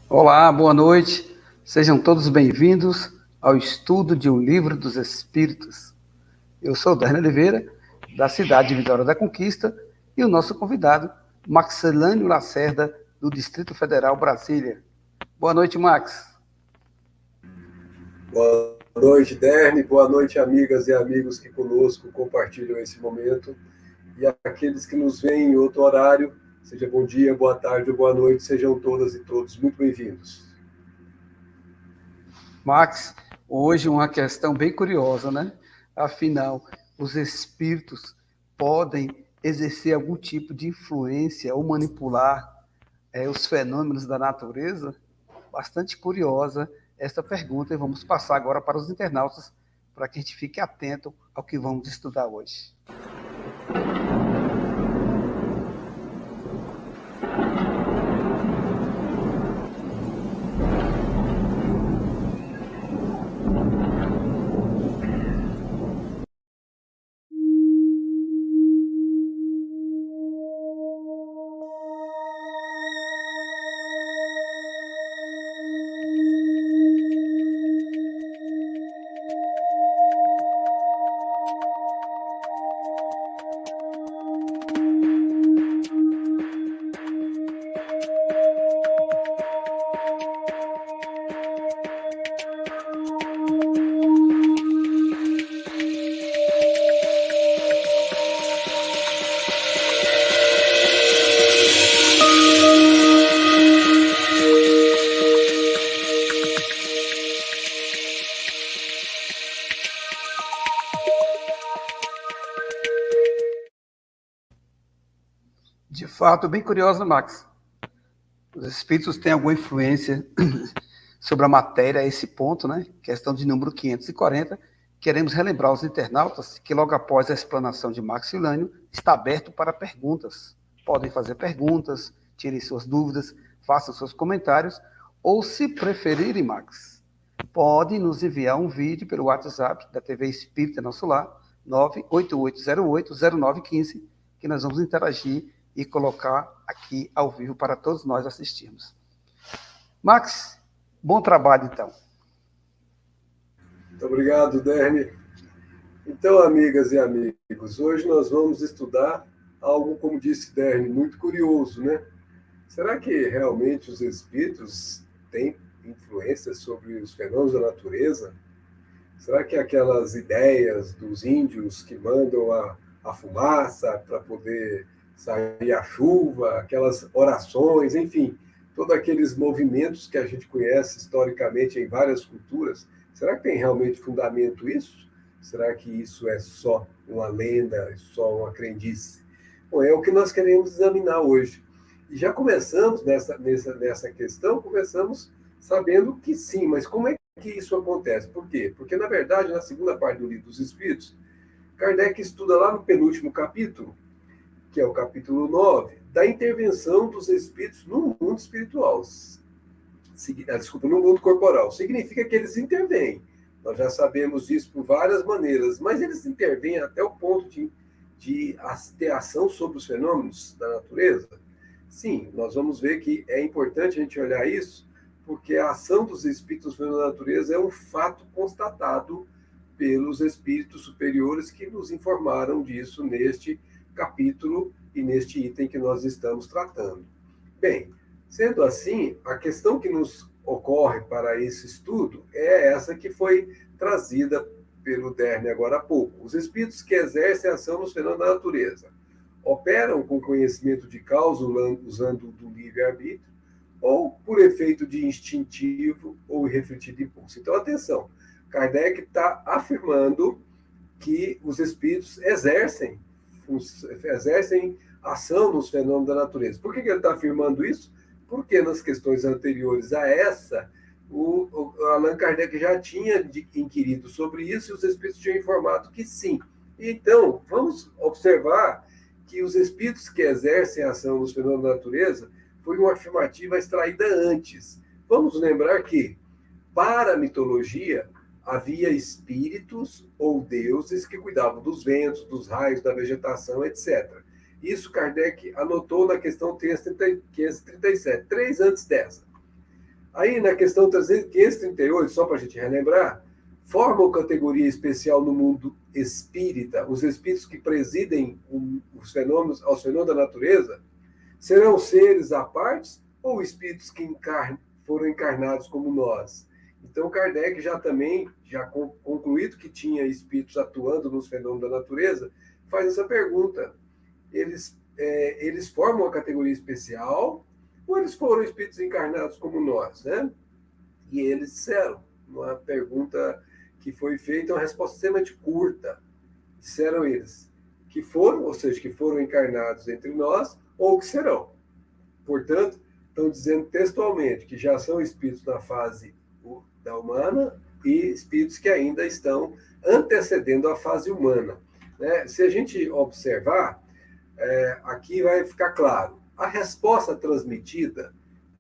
Olá, boa noite. Sejam todos bem-vindos ao estudo de O Livro dos Espíritos. Eu sou Daniel Oliveira, da cidade de Vitória da Conquista, e o nosso convidado, Maxilânio Lacerda, do Distrito Federal, Brasília. Boa noite, Max. Boa noite, Derne. Boa noite, amigas e amigos que conosco compartilham esse momento. E aqueles que nos veem em outro horário, seja bom dia, boa tarde ou boa noite, sejam todas e todos muito bem-vindos. Max, hoje uma questão bem curiosa, né? Afinal, os espíritos podem exercer algum tipo de influência ou manipular os fenômenos da natureza? Bastante curiosa essa pergunta e vamos passar agora para os internautas para que a gente fique atento ao que vamos estudar hoje. De fato, bem curioso, Max. Os espíritos têm alguma influência sobre a matéria a esse ponto, né? Questão de número 540. Queremos relembrar aos internautas que logo após a explanação de Max Silânio, está aberto para perguntas. Podem fazer perguntas, tirem suas dúvidas, façam seus comentários, ou se preferirem, Max, pode nos enviar um vídeo pelo WhatsApp da TV Espírita Nosso Lar, 988080915, que nós vamos interagir e colocar aqui ao vivo para todos nós assistirmos. Max, bom trabalho então. Muito obrigado, Derne. Então, amigas e amigos, hoje nós vamos estudar algo, como disse Derne, muito curioso, né? Será que realmente os espíritos têm influência sobre os fenômenos da natureza? Será que aquelas ideias dos índios que mandam a fumaça para poder sair a chuva, aquelas orações, enfim, todos aqueles movimentos que a gente conhece historicamente em várias culturas, será que tem realmente fundamento isso? Será que isso é só uma lenda, só uma crendice? Bom, é o que nós queremos examinar hoje. E já começamos nessa questão, começamos sabendo que sim, mas como é que isso acontece? Por quê? Porque, na verdade, na segunda parte do Livro dos Espíritos, Kardec estuda lá no penúltimo capítulo, que é o capítulo 9, da intervenção dos espíritos no mundo espiritual. Desculpa, no mundo corporal. Significa que eles intervêm. Nós já sabemos disso por várias maneiras, mas eles intervêm até o ponto de ter ação sobre os fenômenos da natureza? Sim, nós vamos ver que é importante a gente olhar isso, porque a ação dos espíritos na natureza é um fato constatado pelos espíritos superiores que nos informaram disso neste capítulo e neste item que nós estamos tratando. Bem, sendo assim, a questão que nos ocorre para esse estudo é essa que foi trazida pelo Derne agora há pouco. Os espíritos que exercem ação nos fenômenos da natureza operam com conhecimento de causa, usando do livre-arbítrio, ou por efeito de instintivo ou irrefletido impulso. Então, atenção, Kardec está afirmando que os espíritos exercem ação nos fenômenos da natureza. Por que ele está afirmando isso? Porque nas questões anteriores a essa, o Allan Kardec já tinha inquirido sobre isso e os espíritos tinham informado que sim. Então, vamos observar que os espíritos que exercem ação nos fenômenos da natureza foi uma afirmativa extraída antes. Vamos lembrar que, para a mitologia, havia espíritos ou deuses que cuidavam dos ventos, dos raios, da vegetação, etc. Isso Kardec anotou na questão 537, 3 antes dessa. Aí, na questão 538, só para a gente relembrar, formam categoria especial no mundo espírita os espíritos que presidem aos fenômenos da natureza? Serão seres à parte ou espíritos que foram encarnados como nós? Então, Kardec já concluído que tinha espíritos atuando nos fenômenos da natureza, faz essa pergunta. Eles formam uma categoria especial ou eles foram espíritos encarnados como nós, né? E eles disseram, uma pergunta que foi feita, uma resposta extremamente curta. Disseram eles que foram, ou seja, que foram encarnados entre nós, ou que serão. Portanto, estão dizendo textualmente que já são espíritos na fase da humana e espíritos que ainda estão antecedendo a fase humana. Né? Se a gente observar, aqui vai ficar claro. A resposta transmitida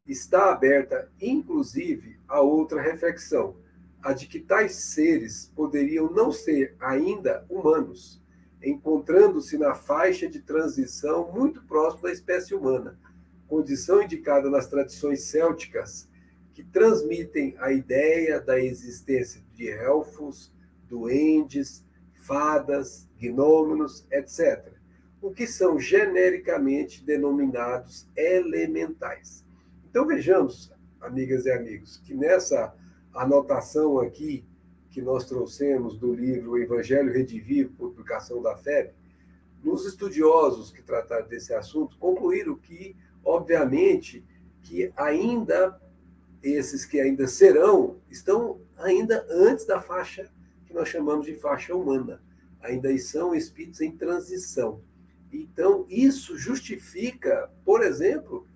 está aberta, inclusive, a outra reflexão, a de que tais seres poderiam não ser ainda humanos, encontrando-se na faixa de transição muito próximo da espécie humana, condição indicada nas tradições célticas, que transmitem a ideia da existência de elfos, duendes, fadas, gnômenos, etc., o que são genericamente denominados elementais. Então vejamos, amigas e amigos, que nessa anotação aqui que nós trouxemos do livro Evangelho Redivivo, publicação da FEB, nos estudiosos que trataram desse assunto concluíram que, obviamente, que ainda esses que ainda serão, estão ainda antes da faixa que nós chamamos de faixa humana. Ainda são espíritos em transição. Então, isso justifica, por exemplo,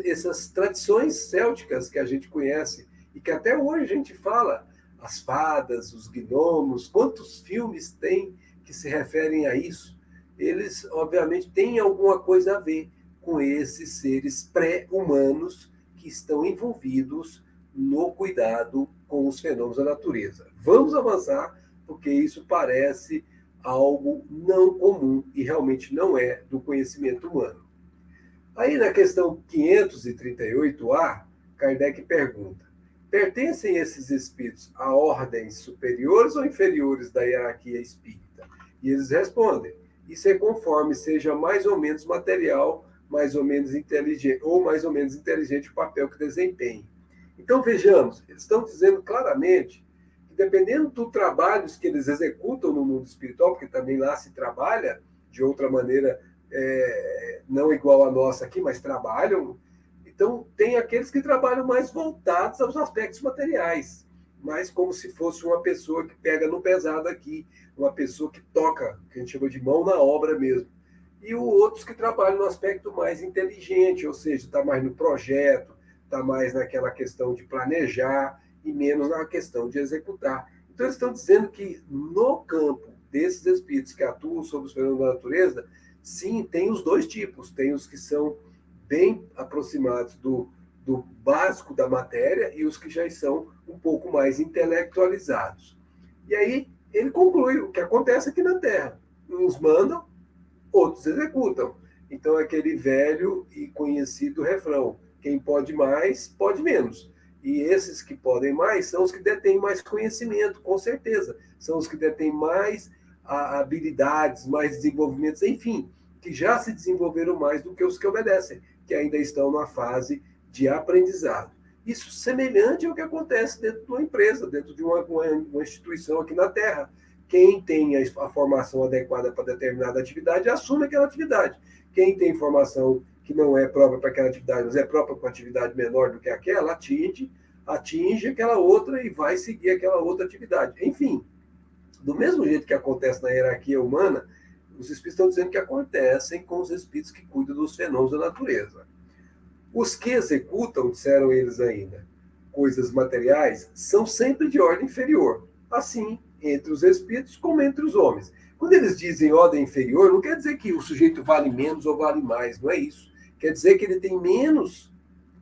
essas tradições célticas que a gente conhece e que até hoje a gente fala, as fadas, os gnomos, quantos filmes tem que se referem a isso? Eles, obviamente, têm alguma coisa a ver com esses seres pré-humanos que estão envolvidos no cuidado com os fenômenos da natureza. Vamos avançar, porque isso parece algo não comum e realmente não é do conhecimento humano. Aí, na questão 538A, Kardec pergunta: pertencem esses espíritos a ordens superiores ou inferiores da hierarquia espírita? E eles respondem: isso é conforme seja mais ou menos material, mais ou menos inteligente, ou mais ou menos inteligente o papel que desempenhe. Então, vejamos, eles estão dizendo claramente que, dependendo dos trabalhos que eles executam no mundo espiritual, porque também lá se trabalha de outra maneira, não igual a nossa aqui, mas trabalham. Então, tem aqueles que trabalham mais voltados aos aspectos materiais, mas como se fosse uma pessoa que pega no pesado aqui, uma pessoa que toca, que a gente chama de mão na obra mesmo. E outros que trabalham no aspecto mais inteligente, ou seja, está mais no projeto, está mais naquela questão de planejar e menos na questão de executar. Então, eles estão dizendo que no campo desses espíritos que atuam sobre os fenômenos da natureza, sim, tem os dois tipos. Tem os que são bem aproximados do básico da matéria e os que já são um pouco mais intelectualizados. E aí ele conclui o que acontece aqui na Terra. Uns mandam, outros executam. Então, aquele velho e conhecido refrão: quem pode mais, pode menos. E esses que podem mais são os que detêm mais conhecimento, com certeza. São os que detêm mais habilidades, mais desenvolvimentos, enfim, que já se desenvolveram mais do que os que obedecem, que ainda estão na fase de aprendizado. Isso semelhante ao que acontece dentro de uma empresa, dentro de uma instituição aqui na Terra. Quem tem a formação adequada para determinada atividade, assume aquela atividade. Quem tem formação que não é própria para aquela atividade, mas é própria para uma atividade menor do que aquela, atinge aquela outra e vai seguir aquela outra atividade. Enfim, do mesmo jeito que acontece na hierarquia humana, os espíritos estão dizendo que acontecem com os espíritos que cuidam dos fenômenos da natureza. Os que executam, disseram eles ainda, coisas materiais, são sempre de ordem inferior. Assim, entre os espíritos como entre os homens. Quando eles dizem ordem inferior, não quer dizer que o sujeito vale menos ou vale mais, não é isso. Quer dizer que ele tem menos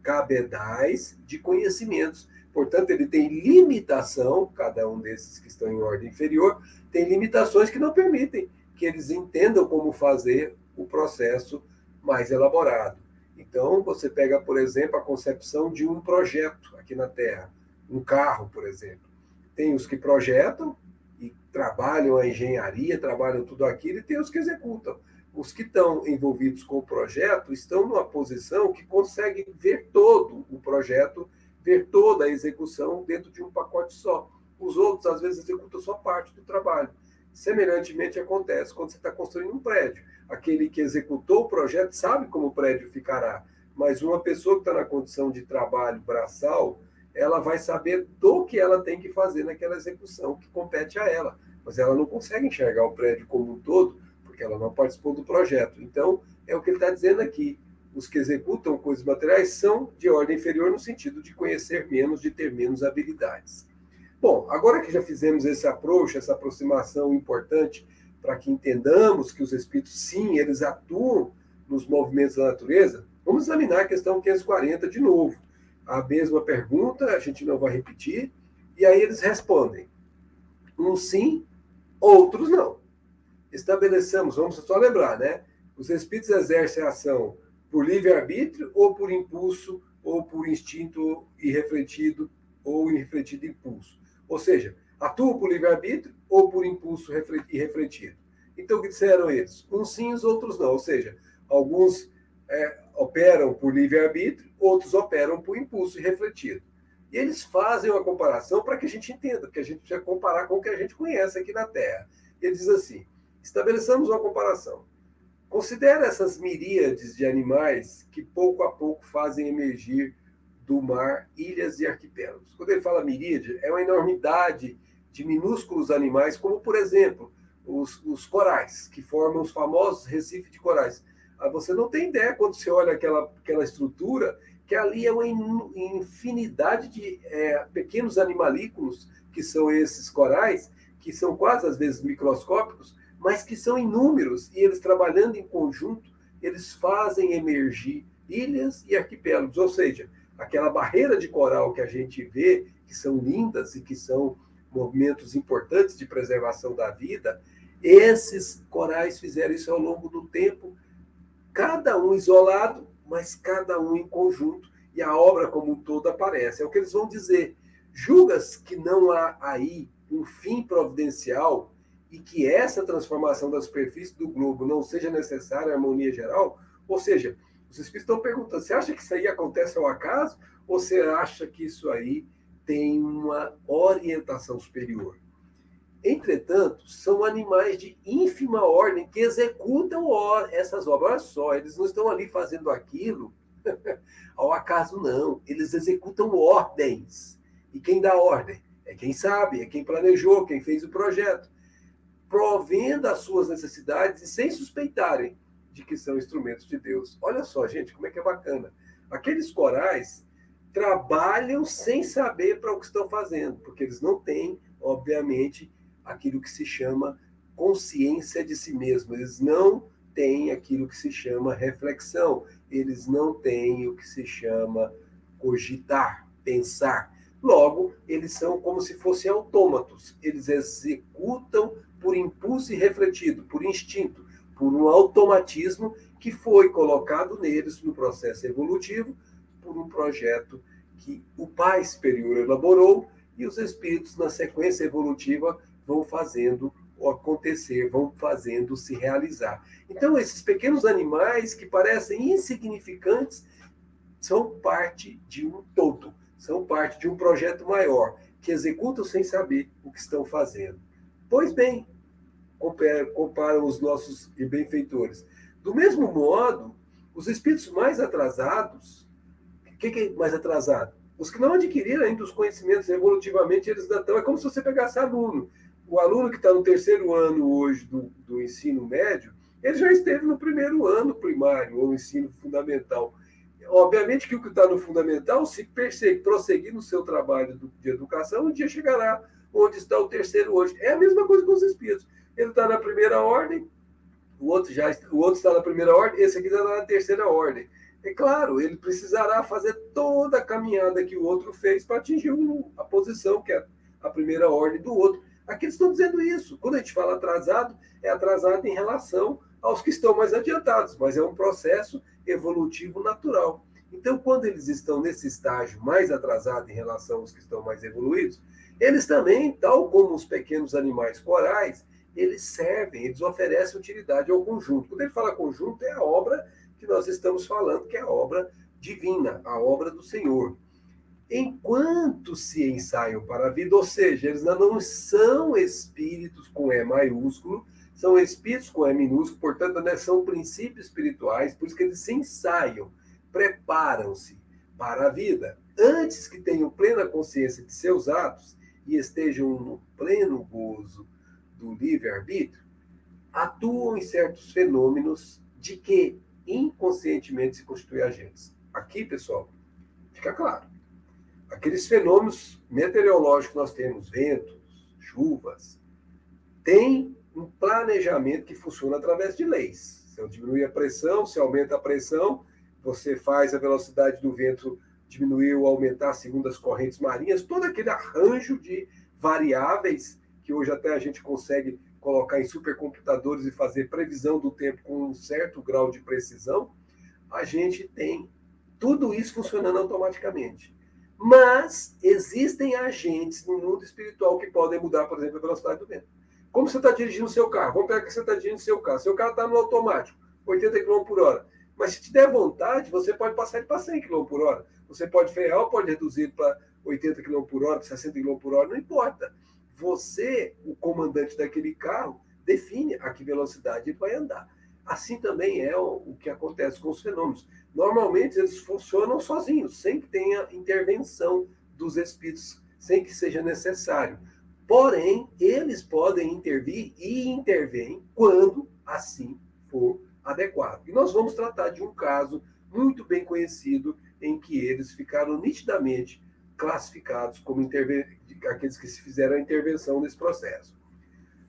cabedais de conhecimentos. Portanto, ele tem limitação, cada um desses que estão em ordem inferior, tem limitações que não permitem que eles entendam como fazer o processo mais elaborado. Então, você pega, por exemplo, a concepção de um projeto aqui na Terra, um carro, por exemplo. Tem os que projetam e trabalham a engenharia, trabalham tudo aquilo, e tem os que executam. Os que estão envolvidos com o projeto estão numa posição que conseguem ver todo o projeto, ver toda a execução dentro de um pacote só. Os outros, às vezes, executam só parte do trabalho. Semelhantemente acontece quando você está construindo um prédio. Aquele que executou o projeto sabe como o prédio ficará, mas uma pessoa que está na condição de trabalho braçal, ela vai saber do que ela tem que fazer naquela execução, que compete a ela. Mas ela não consegue enxergar o prédio como um todo, porque ela não participou do projeto. Então, é o que ele está dizendo aqui. Os que executam coisas materiais são de ordem inferior no sentido de conhecer menos, de ter menos habilidades. Bom, agora que já fizemos esse approach, essa aproximação importante para que entendamos que os espíritos, sim, eles atuam nos movimentos da natureza, vamos examinar a questão 540 de novo. A mesma pergunta, a gente não vai repetir, e aí eles respondem. Uns sim, outros não. Estabelecemos, vamos só lembrar, né? Os espíritos exercem a ação por livre-arbítrio ou por impulso, ou por instinto irrefletido, ou irrefletido impulso. Ou seja, atuam por livre-arbítrio ou por impulso irrefletido. Então, o que disseram eles? Uns sim, os outros não. Ou seja, alguns operam por livre-arbítrio, outros operam por impulso irrefletido. E eles fazem uma comparação para que a gente entenda, porque a gente precisa comparar com o que a gente conhece aqui na Terra. Ele diz assim, estabeleçamos uma comparação. Considera essas miríades de animais que pouco a pouco fazem emergir do mar ilhas e arquipélagos. Quando ele fala miríade, é uma enormidade de minúsculos animais, como, por exemplo, os corais, que formam os famosos recifes de corais. Você não tem ideia, quando você olha aquela estrutura, que ali é uma infinidade de pequenos animalículos, que são esses corais, que são quase, às vezes, microscópicos, mas que são inúmeros, e eles trabalhando em conjunto, eles fazem emergir ilhas e arquipélagos, ou seja, aquela barreira de coral que a gente vê, que são lindas e que são movimentos importantes de preservação da vida, esses corais fizeram isso ao longo do tempo, cada um isolado, mas cada um em conjunto, e a obra como um todo aparece. É o que eles vão dizer. Julgas que não há aí um fim providencial e que essa transformação da superfície do globo não seja necessária à harmonia geral? Ou seja, os espíritos estão perguntando, você acha que isso aí acontece ao acaso? Ou você acha que isso aí tem uma orientação superior? Entretanto, são animais de ínfima ordem que executam essas obras. Olha só, eles não estão ali fazendo aquilo ao acaso, não. Eles executam ordens. E quem dá ordem? É quem sabe, é quem planejou, quem fez o projeto, provendo as suas necessidades e sem suspeitarem de que são instrumentos de Deus. Olha só, gente, como é que é bacana. Aqueles corais trabalham sem saber para o que estão fazendo, porque eles não têm, obviamente, aquilo que se chama consciência de si mesmo. Eles não têm aquilo que se chama reflexão. Eles não têm o que se chama cogitar, pensar. Logo, eles são como se fossem autômatos. Eles executam por impulso irrefletido, por instinto, por um automatismo que foi colocado neles no processo evolutivo por um projeto que o Pai Superior elaborou e os espíritos, na sequência evolutiva, vão fazendo acontecer, vão fazendo se realizar. Então, esses pequenos animais que parecem insignificantes são parte de um todo, são parte de um projeto maior, que executam sem saber o que estão fazendo. Pois bem, comparam os nossos benfeitores. Do mesmo modo, os espíritos mais atrasados, o que é mais atrasado? Os que não adquiriram ainda os conhecimentos evolutivamente, eles ainda estão. É como se você pegasse aluno. O aluno que está no terceiro ano hoje do ensino médio, ele já esteve no primeiro ano primário, ou ensino fundamental. Obviamente que o que está no fundamental, se prosseguir no seu trabalho de educação, um dia chegará onde está o terceiro hoje. É a mesma coisa com os espíritos. Ele está na primeira ordem, o outro está na primeira ordem, esse aqui está na terceira ordem. É claro, ele precisará fazer toda a caminhada que o outro fez para atingir a posição que é a primeira ordem do outro. Aqui eles estão dizendo isso. Quando a gente fala atrasado, é atrasado em relação aos que estão mais adiantados, mas é um processo evolutivo natural. Então, quando eles estão nesse estágio mais atrasado em relação aos que estão mais evoluídos, eles também, tal como os pequenos animais corais, eles servem, eles oferecem utilidade ao conjunto. Quando ele fala conjunto, é a obra que nós estamos falando, que é a obra divina, a obra do Senhor. Enquanto se ensaiam para a vida, ou seja, eles não são espíritos com E maiúsculo, são espíritos com E minúsculo, portanto, né, são princípios espirituais, por isso que eles se ensaiam, preparam-se para a vida. Antes que tenham plena consciência de seus atos e estejam no pleno gozo do livre-arbítrio, atuam em certos fenômenos de que inconscientemente se constituem agentes. Aqui, pessoal, fica claro. Aqueles fenômenos meteorológicos que nós temos, ventos, chuvas, tem um planejamento que funciona através de leis. Se eu diminuir a pressão, se aumenta a pressão, você faz a velocidade do vento diminuir ou aumentar segundo as correntes marinhas, todo aquele arranjo de variáveis que hoje até a gente consegue colocar em supercomputadores e fazer previsão do tempo com um certo grau de precisão, a gente tem tudo isso funcionando automaticamente. Mas existem agentes no mundo espiritual que podem mudar, por exemplo, a velocidade do vento. Como você está dirigindo o seu carro? Vamos pegar que você está dirigindo o seu carro. Seu carro está no automático, 80 km por hora. Mas se te der vontade, você pode passar ele para 100 km por hora. Você pode frear ou pode reduzir para 80 km por hora, para 60 km por hora, não importa. Você, o comandante daquele carro, define a que velocidade ele vai andar. Assim também é o que acontece com os fenômenos. Normalmente eles funcionam sozinhos, sem que tenha intervenção dos espíritos, sem que seja necessário. Porém, eles podem intervir e intervêm quando assim for adequado. E nós vamos tratar de um caso muito bem conhecido em que eles ficaram nitidamente classificados como aqueles que se fizeram a intervenção nesse processo.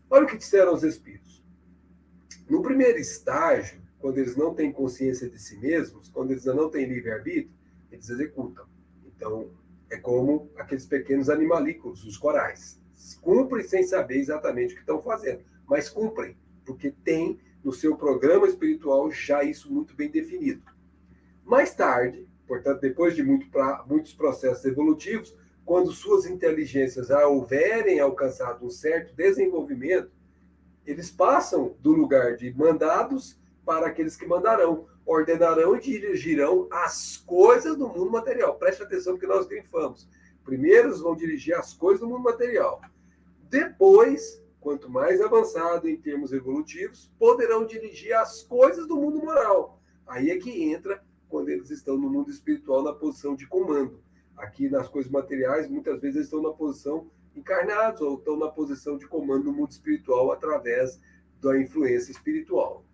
Olha o que disseram os espíritos. No primeiro estágio, quando eles não têm consciência de si mesmos, quando eles não têm livre-arbítrio, eles executam. Então, é como aqueles pequenos animalículos, os corais. Cumprem sem saber exatamente o que estão fazendo, mas cumprem, porque tem no seu programa espiritual já isso muito bem definido. Mais tarde, portanto, depois de muitos processos evolutivos, quando suas inteligências já houverem alcançado um certo desenvolvimento, eles passam do lugar de mandados para aqueles que mandarão, ordenarão e dirigirão as coisas do mundo material. Preste atenção que nós grifamos. Primeiro, eles vão dirigir as coisas do mundo material. Depois, quanto mais avançado em termos evolutivos, poderão dirigir as coisas do mundo moral. Aí é que entra quando eles estão no mundo espiritual na posição de comando. Aqui nas coisas materiais, muitas vezes eles estão na posição encarnados ou estão na posição de comando no mundo espiritual através da influência espiritual.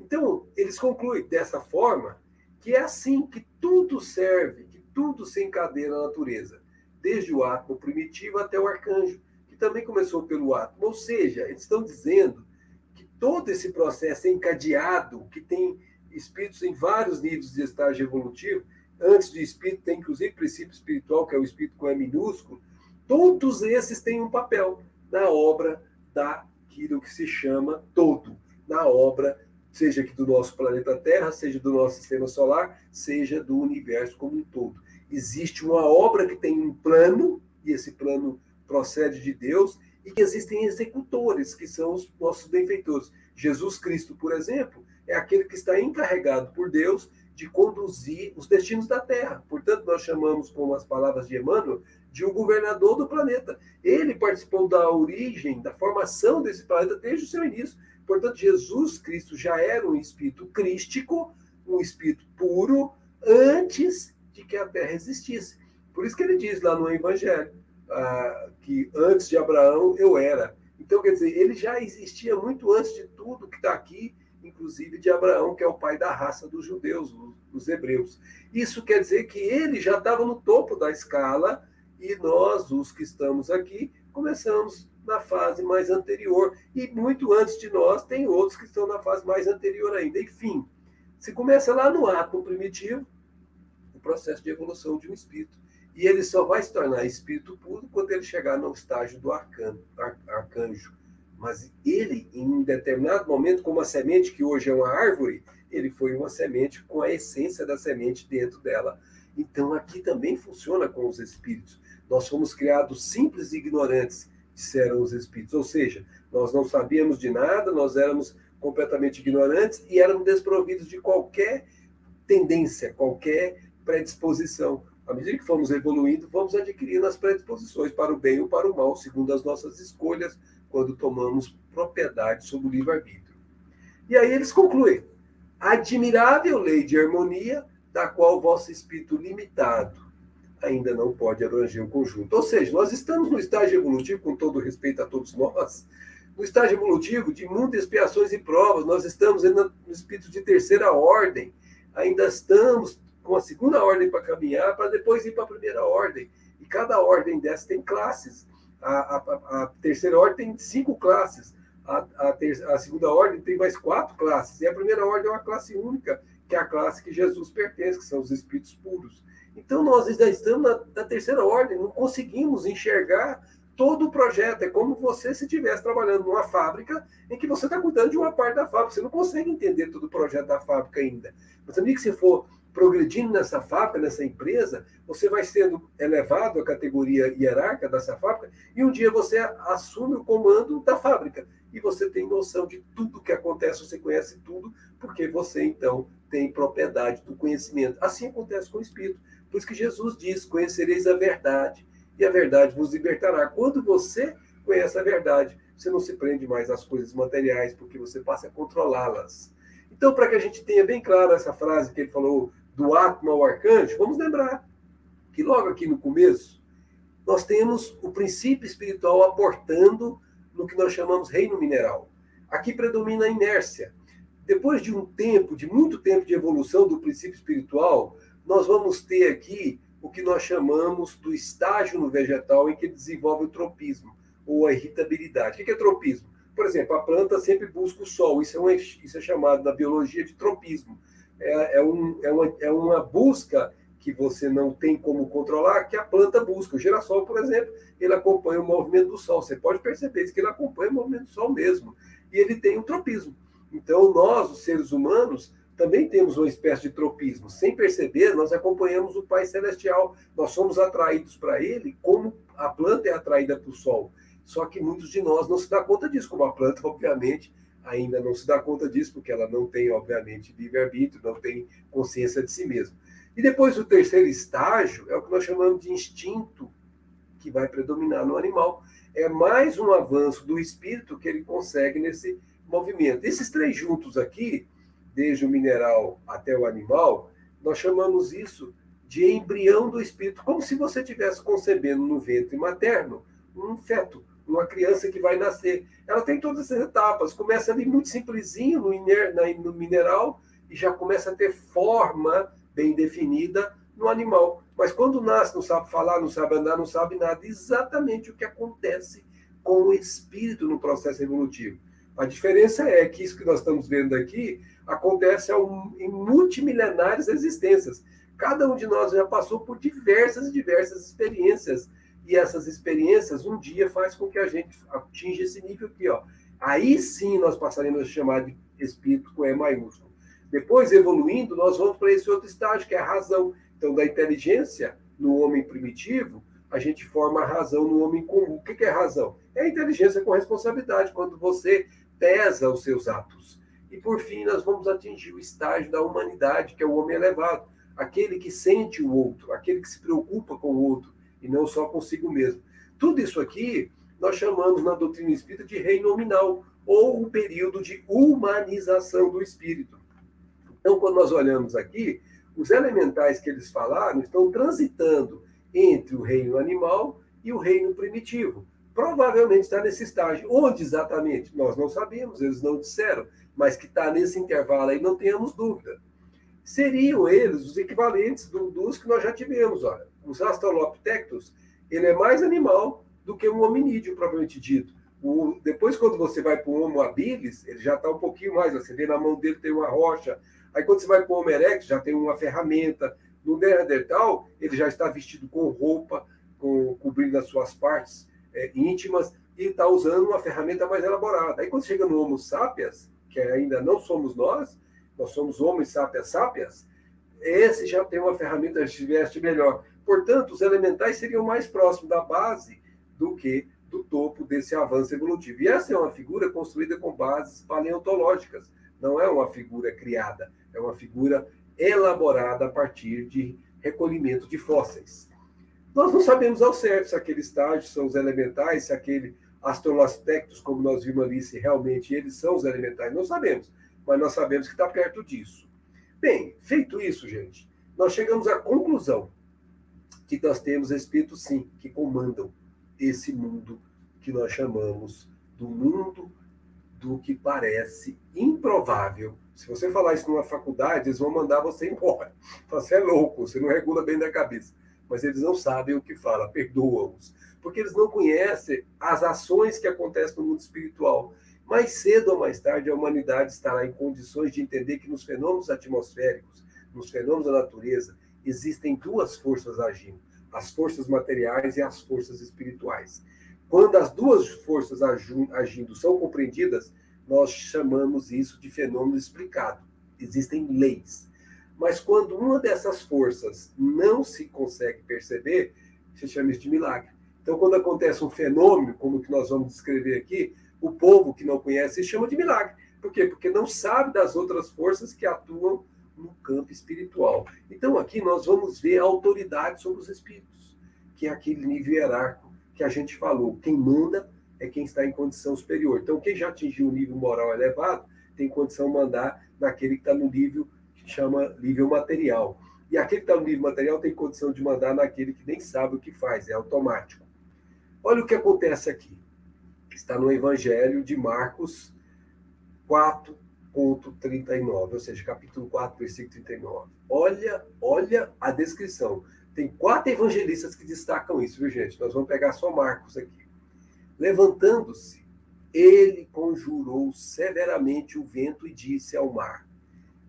Então, eles concluem dessa forma que é assim que tudo serve, que tudo se encadeia na natureza, desde o átomo primitivo até o arcanjo, que também começou pelo átomo. Ou seja, eles estão dizendo que todo esse processo é encadeado, que tem espíritos em vários níveis de estágio evolutivo. Antes do espírito, tem inclusive princípio espiritual, que é o espírito com E minúsculo. Todos esses têm um papel na obra daquilo que se chama todo, na obra, seja aqui do nosso planeta Terra, seja do nosso sistema solar, seja do universo como um todo. Existe uma obra que tem um plano, e esse plano procede de Deus, e que existem executores, que são os nossos benfeitores. Jesus Cristo, por exemplo, é aquele que está encarregado por Deus de conduzir os destinos da Terra. Portanto, nós chamamos, com as palavras de Emmanuel, de um governador do planeta. Ele participou da origem, da formação desse planeta desde o seu início. Portanto, Jesus Cristo já era um espírito crístico, um espírito puro, antes de que a Terra existisse. Por isso que ele diz lá no Evangelho, que antes de Abraão eu era. Então, quer dizer, ele já existia muito antes de tudo que está aqui, inclusive de Abraão, que é o pai da raça dos judeus, os hebreus. Isso quer dizer que ele já estava no topo da escala e nós, os que estamos aqui, começamos na fase mais anterior. E muito antes de nós, tem outros que estão na fase mais anterior ainda. Enfim, se começa lá no átomo primitivo, o processo de evolução de um espírito. E ele só vai se tornar espírito puro quando ele chegar no estágio do arcanjo. Mas ele, em um determinado momento, como a semente que hoje é uma árvore, ele foi uma semente com a essência da semente dentro dela. Então, aqui também funciona com os espíritos. Nós fomos criados simples e ignorantes, disseram os espíritos. Ou seja, nós não sabíamos de nada, nós éramos completamente ignorantes e éramos desprovidos de qualquer tendência, qualquer predisposição. À medida que fomos evoluindo, vamos adquirindo as predisposições para o bem ou para o mal, segundo as nossas escolhas, quando tomamos propriedade sobre o livre-arbítrio. E aí eles concluem: admirável lei de harmonia, da qual vosso espírito limitado ainda não pode abranger o conjunto. Ou seja, nós estamos no estágio evolutivo, com todo respeito a todos nós, no estágio evolutivo de muitas expiações e provas, nós estamos ainda no espírito de terceira ordem, ainda estamos com a segunda ordem para caminhar, para depois ir para a primeira ordem. E cada ordem dessa tem classes. A terceira ordem tem 5 classes. A segunda ordem tem mais 4 classes. E a primeira ordem é uma classe única, que é a classe que Jesus pertence, que são os espíritos puros. Então, nós ainda estamos na terceira ordem, não conseguimos enxergar todo o projeto. É como você se estivesse trabalhando numa fábrica em que você está cuidando de uma parte da fábrica. Você não consegue entender todo o projeto da fábrica ainda. Mas, amigo, que se for progredindo nessa fábrica, nessa empresa, você vai sendo elevado à categoria hierárquica dessa fábrica e um dia você assume o comando da fábrica e você tem noção de tudo que acontece, você conhece tudo, porque você, então, tem propriedade do conhecimento. Assim acontece com o Espírito. Por isso que Jesus diz: conhecereis a verdade e a verdade vos libertará. Quando você conhece a verdade, você não se prende mais às coisas materiais, porque você passa a controlá-las. Então, para que a gente tenha bem claro essa frase que ele falou do Atma ao arcanjo, vamos lembrar que logo aqui no começo, nós temos o princípio espiritual aportando no que nós chamamos reino mineral. Aqui predomina a inércia. Depois de um tempo, de muito tempo de evolução do princípio espiritual, nós vamos ter aqui o que nós chamamos do estágio no vegetal em que ele desenvolve o tropismo, ou a irritabilidade. O que é tropismo? Por exemplo, a planta sempre busca o sol. Isso é chamado na biologia de tropismo. É uma busca que você não tem como controlar, que a planta busca. O girassol, por exemplo, ele acompanha o movimento do sol. Você pode perceber que ele acompanha o movimento do sol mesmo. E ele tem um tropismo. Então, nós, os seres humanos, também temos uma espécie de tropismo. Sem perceber, nós acompanhamos o Pai Celestial. Nós somos atraídos para ele como a planta é atraída para o sol. Só que muitos de nós não se dão conta disso, como a planta, obviamente, ainda não se dá conta disso, porque ela não tem, obviamente, livre-arbítrio, não tem consciência de si mesma. E depois o terceiro estágio é o que nós chamamos de instinto, que vai predominar no animal. É mais um avanço do espírito que ele consegue nesse movimento. Esses 3 juntos aqui, desde o mineral até o animal, nós chamamos isso de embrião do espírito, como se você estivesse concebendo no ventre materno um feto, uma criança que vai nascer. Ela tem todas essas etapas. Começa ali muito simplesinho no mineral e já começa a ter forma bem definida no animal. Mas quando nasce, não sabe falar, não sabe andar, não sabe nada. Exatamente o que acontece com o espírito no processo evolutivo. A diferença é que isso que nós estamos vendo aqui acontece em multimilenares existências. Cada um de nós já passou por diversas e diversas experiências. E essas experiências, um dia, faz com que a gente atinja esse nível aqui, ó. Aí sim nós passaremos a chamar de espírito com E maiúsculo. Depois, evoluindo, nós vamos para esse outro estágio, que é a razão. Então, da inteligência no homem primitivo, a gente forma a razão no homem comum. O que é razão? É a inteligência com responsabilidade, quando você pesa os seus atos. E, por fim, nós vamos atingir o estágio da humanidade, que é o homem elevado. Aquele que sente o outro, aquele que se preocupa com o outro, e não só consigo mesmo. Tudo isso aqui nós chamamos na doutrina espírita de reino nominal, ou o período de humanização do espírito. Então, quando nós olhamos aqui, os elementais que eles falaram estão transitando entre o reino animal e o reino primitivo. Provavelmente está nesse estágio. Onde exatamente? Nós não sabemos, eles não disseram, mas que está nesse intervalo aí, não tenhamos dúvida. Seriam eles os equivalentes dos que nós já tivemos. Olha, os Australopithecus, ele é mais animal do que um hominídeo, propriamente dito. Depois, quando você vai para o Homo habilis, ele já está um pouquinho mais. Você vê na mão dele tem uma rocha. Aí, quando você vai para o Homo erectus, já tem uma ferramenta. No Neandertal, ele já está vestido com roupa, cobrindo as suas partes íntimas, e está usando uma ferramenta mais elaborada. Aí, quando chega no Homo sapiens, que ainda não somos nós, nós somos homens sapiens sapiens, esse já tem uma ferramenta de veste melhor. Portanto, os elementais seriam mais próximos da base do que do topo desse avanço evolutivo. E essa é uma figura construída com bases paleontológicas, não é uma figura criada, é uma figura elaborada a partir de recolhimento de fósseis. Nós não sabemos ao certo se aquele estágio são os elementais, se aquele astrolaspectos, como nós vimos ali, se realmente eles são os elementais, não sabemos, mas nós sabemos que está perto disso. Bem, feito isso, gente, nós chegamos à conclusão que nós temos espíritos, sim, que comandam esse mundo que nós chamamos do mundo do que parece improvável. Se você falar isso numa faculdade, eles vão mandar você embora. Você é louco, você não regula bem da cabeça. Mas eles não sabem o que fala, perdoa-os. Porque eles não conhecem as ações que acontecem no mundo espiritual. Mais cedo ou mais tarde, a humanidade estará em condições de entender que nos fenômenos atmosféricos, nos fenômenos da natureza, existem duas forças agindo, as forças materiais e as forças espirituais. Quando as duas forças agindo são compreendidas, nós chamamos isso de fenômeno explicado. Existem leis. Mas quando uma dessas forças não se consegue perceber, se chama isso de milagre. Então, quando acontece um fenômeno, como o que nós vamos descrever aqui, o povo que não conhece se chama de milagre. Por quê? Porque não sabe das outras forças que atuam no campo espiritual. Então, aqui nós vamos ver a autoridade sobre os espíritos, que é aquele nível hierárquico que a gente falou. Quem manda é quem está em condição superior. Então, quem já atingiu um nível moral elevado, tem condição de mandar naquele que está no nível que chama nível material. E aquele que está no nível material tem condição de mandar naquele que nem sabe o que faz, é automático. Olha o que acontece aqui. Está no Evangelho de Marcos 4,39, ou seja, capítulo 4, versículo 39. Olha a descrição. Tem 4 evangelistas que destacam isso, viu, gente? Nós vamos pegar só Marcos aqui. Levantando-se, ele conjurou severamente o vento e disse ao mar: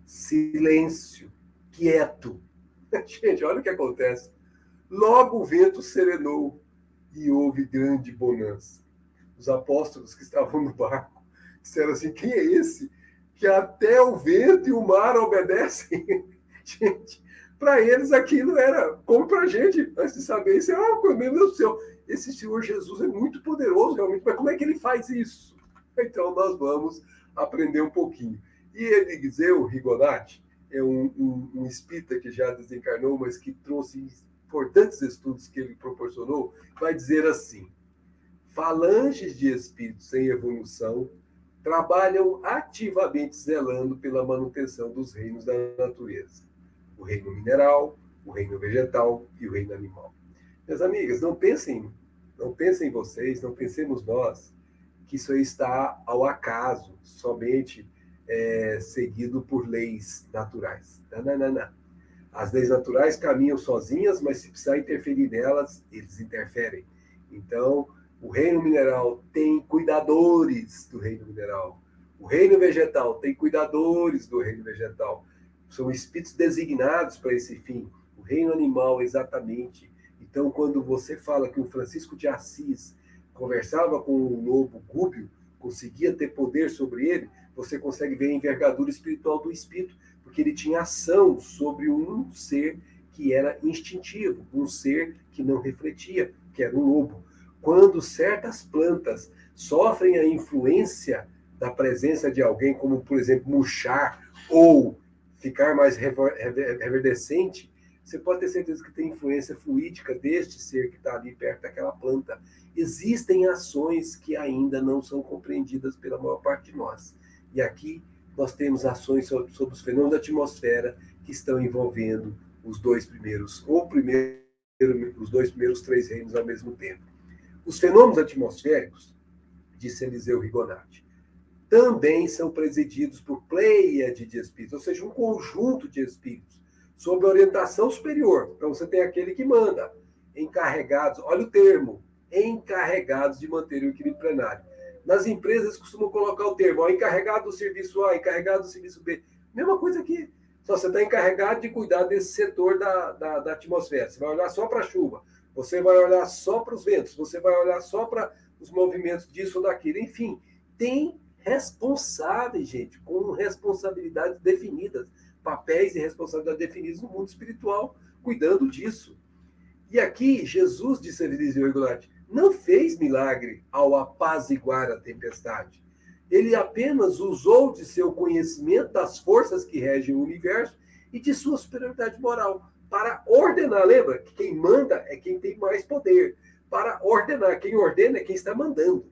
silêncio, quieto. Gente, olha o que acontece. Logo o vento serenou e houve grande bonança. Os apóstolos que estavam no barco disseram assim: quem é esse que até o vento e o mar obedecem? Gente, para eles aquilo era como para a gente, antes de saber isso, meu Deus do céu, esse Senhor Jesus é muito poderoso realmente, mas como é que ele faz isso? Então nós vamos aprender um pouquinho. E Eliseu Rigonati é um espírita que já desencarnou, mas que trouxe importantes estudos que ele proporcionou, vai dizer assim: falanges de espíritos em evolução trabalham ativamente zelando pela manutenção dos reinos da natureza. O reino mineral, o reino vegetal e o reino animal. Minhas amigas, não pensem vocês, não pensemos nós, que isso aí está ao acaso, somente seguido por leis naturais. Não. As leis naturais caminham sozinhas, mas se precisar interferir nelas, eles interferem. Então, o reino mineral tem cuidadores do reino mineral. O reino vegetal tem cuidadores do reino vegetal. São espíritos designados para esse fim. O reino animal, exatamente. Então, quando você fala que o Francisco de Assis conversava com o lobo gúbio, conseguia ter poder sobre ele, você consegue ver a envergadura espiritual do espírito, porque ele tinha ação sobre um ser que era instintivo, um ser que não refletia, que era um lobo. Quando certas plantas sofrem a influência da presença de alguém, como, por exemplo, murchar ou ficar mais reverdecente, você pode ter certeza que tem influência fluídica deste ser que está ali perto daquela planta. Existem ações que ainda não são compreendidas pela maior parte de nós. E aqui nós temos ações sobre os fenômenos da atmosfera que estão envolvendo os dois primeiros 3 reinos ao mesmo tempo. Os fenômenos atmosféricos, disse Eliseu Rigonati, também são presididos por pleiade de espíritos, ou seja, um conjunto de espíritos, sob orientação superior. Então você tem aquele que manda, encarregados, olha o termo, encarregados de manter o equilíbrio plenário. Nas empresas costumam colocar o termo, encarregado do serviço A, encarregado do serviço B. Mesma coisa aqui. Só você está encarregado de cuidar desse setor da atmosfera. Você vai olhar só para a chuva, você vai olhar só para os ventos, você vai olhar só para os movimentos disso ou daquilo. Enfim, tem responsáveis, gente, com responsabilidades definidas, papéis e responsabilidades definidos no mundo espiritual, cuidando disso. E aqui, Jesus, disse Eliseu Regulati, não fez milagre ao apaziguar a tempestade. Ele apenas usou de seu conhecimento das forças que regem o universo e de sua superioridade moral para ordenar. Lembra que quem manda é quem tem mais poder. Para ordenar, quem ordena é quem está mandando.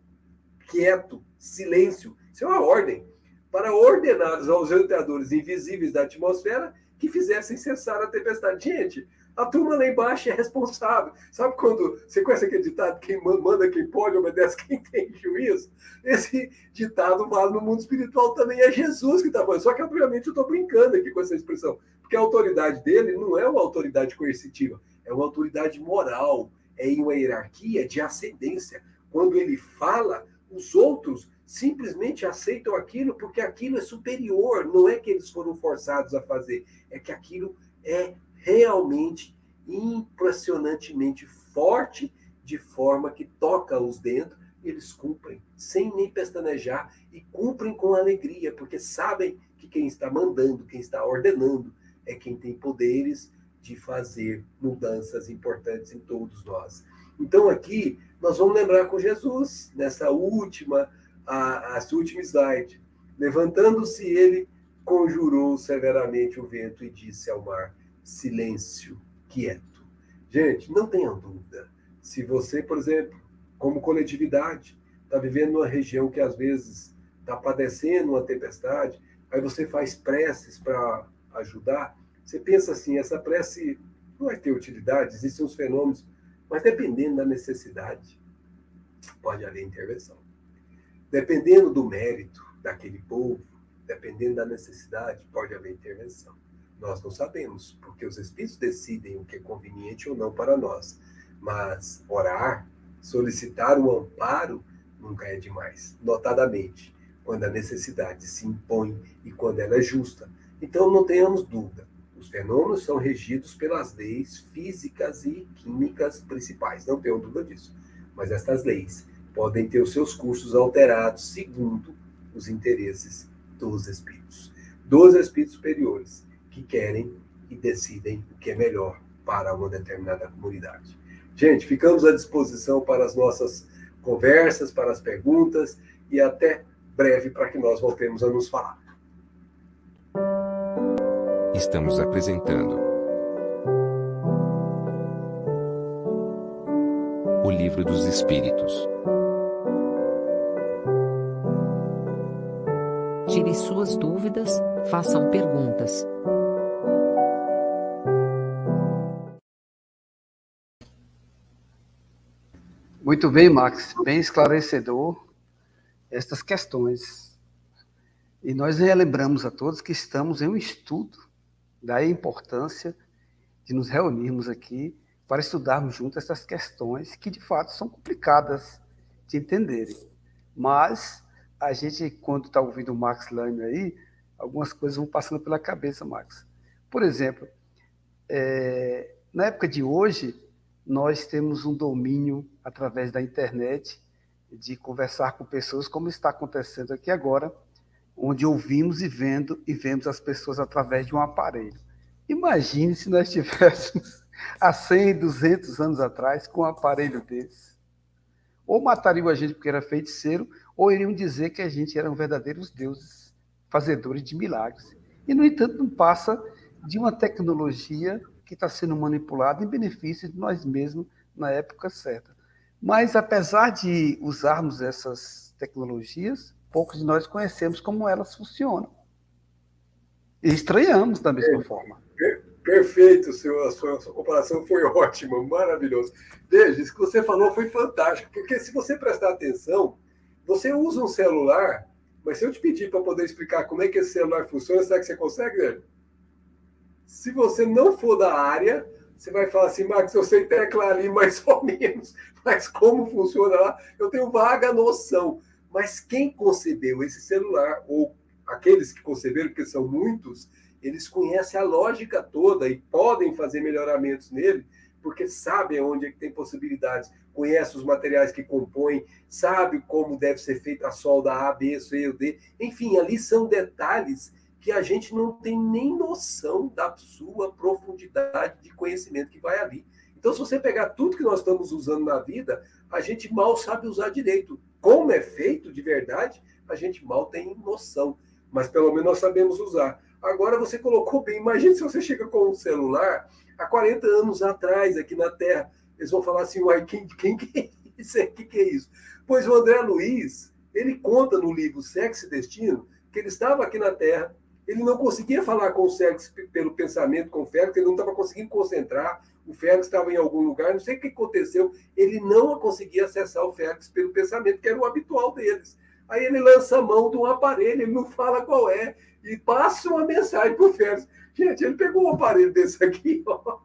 Quieto, silêncio, isso é uma ordem. Para ordenar aos entradores invisíveis da atmosfera que fizessem cessar a tempestade. Gente, a turma lá embaixo é responsável. Sabe quando você conhece aquele ditado, quem manda quem pode, obedece quem tem juízo? Esse ditado vale no mundo espiritual também. É Jesus que está falando. Só que, obviamente, eu estou brincando aqui com essa expressão. Porque a autoridade dele não é uma autoridade coercitiva, é uma autoridade moral, é em uma hierarquia de ascendência. Quando ele fala, os outros simplesmente aceitam aquilo porque aquilo é superior. Não é que eles foram forçados a fazer, é que aquilo é realmente impressionantemente forte, de forma que toca-os dentro e eles cumprem, sem nem pestanejar, e cumprem com alegria, porque sabem que quem está mandando, quem está ordenando, é quem tem poderes de fazer mudanças importantes em todos nós. Então aqui nós vamos lembrar com Jesus, nessa última slide. Levantando-se ele, conjurou severamente o vento e disse ao mar, silêncio, quieto. Gente, não tenham dúvida. Se você, por exemplo, como coletividade, está vivendo numa região que às vezes está padecendo uma tempestade, aí você faz preces para ajudar, você pensa assim, essa prece não vai ter utilidade, existem uns fenômenos, mas dependendo da necessidade, pode haver intervenção. Dependendo do mérito daquele povo, dependendo da necessidade, pode haver intervenção. Nós não sabemos, porque os Espíritos decidem o que é conveniente ou não para nós. Mas orar, solicitar um amparo, nunca é demais. Notadamente, quando a necessidade se impõe e quando ela é justa. Então, não tenhamos dúvida. Os fenômenos são regidos pelas leis físicas e químicas principais. Não tenham dúvida disso. Mas estas leis podem ter os seus cursos alterados segundo os interesses dos espíritos superiores, que querem e decidem o que é melhor para uma determinada comunidade. Gente, ficamos à disposição para as nossas conversas, para as perguntas, e até breve para que nós voltemos a nos falar. Estamos apresentando o Livro dos Espíritos. Tire suas dúvidas, façam perguntas. Muito bem, Max, bem esclarecedor estas questões. E nós relembramos a todos que estamos em um estudo, daí a importância de nos reunirmos aqui para estudarmos juntos essas questões que, de fato, são complicadas de entenderem. Mas a gente, quando está ouvindo o Max Lane aí, algumas coisas vão passando pela cabeça, Max. Por exemplo, na época de hoje, nós temos um domínio através da internet de conversar com pessoas, como está acontecendo aqui agora, onde ouvimos e vemos as pessoas através de um aparelho. Imagine se nós estivéssemos há 100, 200 anos atrás com um aparelho desse. Ou matariam a gente porque era feiticeiro, ou iriam dizer que a gente eram verdadeiros deuses, fazedores de milagres. E, no entanto, não passa de uma tecnologia que está sendo manipulada em benefício de nós mesmos na época certa. Mas, apesar de usarmos essas tecnologias, poucos de nós conhecemos como elas funcionam. E estranhamos da mesma forma. Perfeito, a sua comparação foi ótima, maravilhoso. Veja, isso que você falou foi fantástico, porque se você prestar atenção, você usa um celular, mas se eu te pedir para poder explicar como é que esse celular funciona, será que você consegue, né? Se você não for da área, você vai falar assim, Max, eu sei teclar ali mais ou menos, mas como funciona lá, eu tenho vaga noção. Mas quem concebeu esse celular, ou aqueles que conceberam, porque são muitos, eles conhecem a lógica toda e podem fazer melhoramentos nele porque sabe onde é que tem possibilidades, conhece os materiais que compõem, sabe como deve ser feita a solda A, B, C ou D. Enfim, ali são detalhes que a gente não tem nem noção da sua profundidade de conhecimento que vai ali. Então, se você pegar tudo que nós estamos usando na vida, a gente mal sabe usar direito. Como é feito de verdade, a gente mal tem noção. Mas pelo menos nós sabemos usar. Agora você colocou bem. Imagine se você chega com um celular há 40 anos atrás, aqui na Terra. Eles vão falar assim, uai, quem que é isso? Que é isso? Pois o André Luiz, ele conta no livro Sexo e Destino, que ele estava aqui na Terra, ele não conseguia falar com o Félix pelo pensamento com o Félix, ele não estava conseguindo concentrar, o Félix estava em algum lugar, não sei o que aconteceu, ele não conseguia acessar o Félix pelo pensamento, que era o habitual deles. Aí ele lança a mão de um aparelho, ele não fala qual é, e passa uma mensagem para o Félix. Gente, ele pegou um aparelho desse aqui, ó,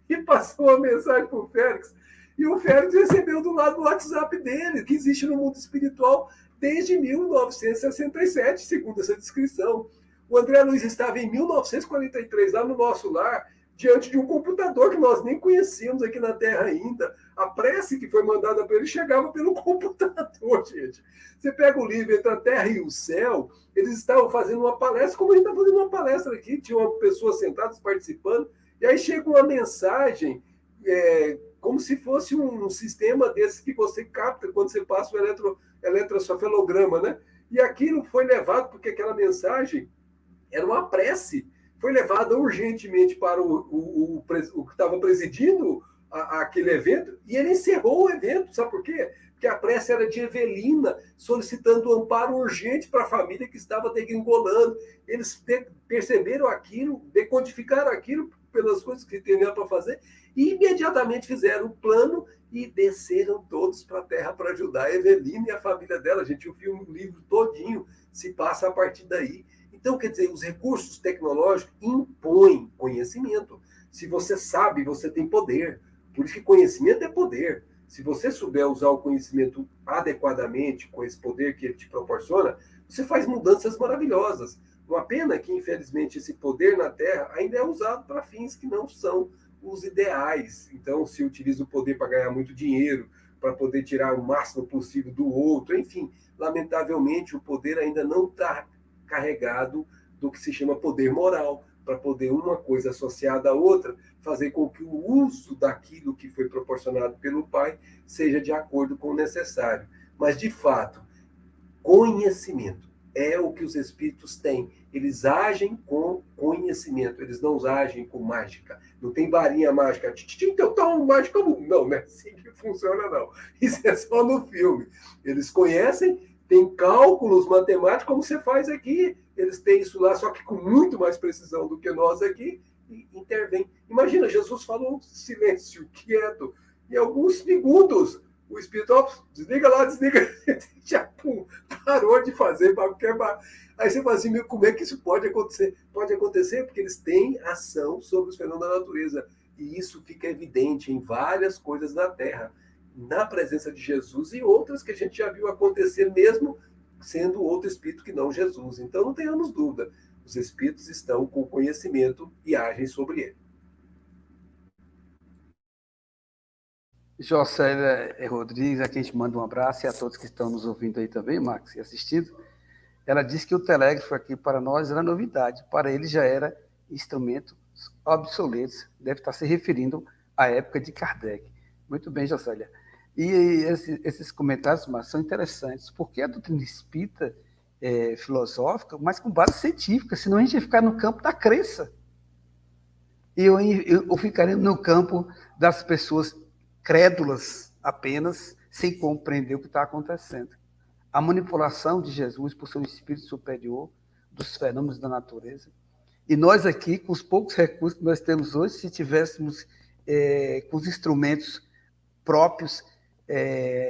e passou uma mensagem para o Félix, e o Félix recebeu do lado do WhatsApp dele, que existe no mundo espiritual desde 1967, segundo essa descrição. O André Luiz estava em 1943, lá no nosso lar, diante de um computador que nós nem conhecíamos aqui na Terra ainda. A prece que foi mandada para ele chegava pelo computador, gente. Você pega o livro Entre a Terra e o Céu, eles estavam fazendo uma palestra, como a gente está fazendo uma palestra aqui, tinha uma pessoa sentada participando, e aí chega uma mensagem, como se fosse um sistema desse que você capta quando você passa o eletroencefalograma, né? E aquilo foi levado, porque aquela mensagem era uma prece, foi levada urgentemente para o que estava presidindo aquele evento, e ele encerrou o evento, sabe por quê? Porque a prece era de Evelina, solicitando amparo urgente para a família que estava degringolando. Eles perceberam aquilo, decodificaram aquilo pelas coisas que tinham para fazer, e imediatamente fizeram o plano e desceram todos para a Terra para ajudar a Evelina e a família dela. Gente, o filme, o livro todinho se passa a partir daí. Então, quer dizer, os recursos tecnológicos impõem conhecimento. Se você sabe, você tem poder. Por isso que conhecimento é poder. Se você souber usar o conhecimento adequadamente, com esse poder que ele te proporciona, você faz mudanças maravilhosas. Uma pena que, infelizmente, esse poder na Terra ainda é usado para fins que não são os ideais. Então, se utiliza o poder para ganhar muito dinheiro, para poder tirar o máximo possível do outro. Enfim, lamentavelmente, o poder ainda não está carregado do que se chama poder moral, para poder uma coisa associada à outra fazer com que o uso daquilo que foi proporcionado pelo Pai seja de acordo com o necessário. Mas, de fato, conhecimento é o que os espíritos têm. Eles agem com conhecimento, eles não agem com mágica. Não tem varinha mágica. Então tá um mágico. Não, não é assim que funciona, não. Isso é só no filme. Eles conhecem, tem cálculos matemáticos, como você faz aqui. Eles têm isso lá, só que com muito mais precisão do que nós aqui, e intervém. Imagina, Jesus falou silêncio, quieto, em alguns segundos, o espírito, desliga lá, desliga, já pum, parou de fazer. Aí você fala assim, como é que isso pode acontecer? Pode acontecer porque eles têm ação sobre os fenômenos da natureza. E isso fica evidente em várias coisas da Terra, na presença de Jesus e outras que a gente já viu acontecer mesmo sendo outro espírito que não Jesus. Então não tenhamos dúvida, os espíritos estão com conhecimento e agem sobre ele. Jocélia Rodrigues, aqui a gente manda um abraço, e a todos que estão nos ouvindo aí também, Max, e assistindo. Ela disse que o telégrafo aqui para nós era novidade, para ele já era instrumento obsoleto, deve estar se referindo à época de Kardec. Muito bem, Jocélia. E esses comentários, Max, são interessantes, porque a doutrina espírita é filosófica, mas com base científica, senão a gente ia ficar no campo da crença. E eu ficaria no campo das pessoas crédulas apenas, sem compreender o que está acontecendo. A manipulação de Jesus por seu espírito superior dos fenômenos da natureza. E nós aqui, com os poucos recursos que nós temos hoje, se tivéssemos com os instrumentos próprios,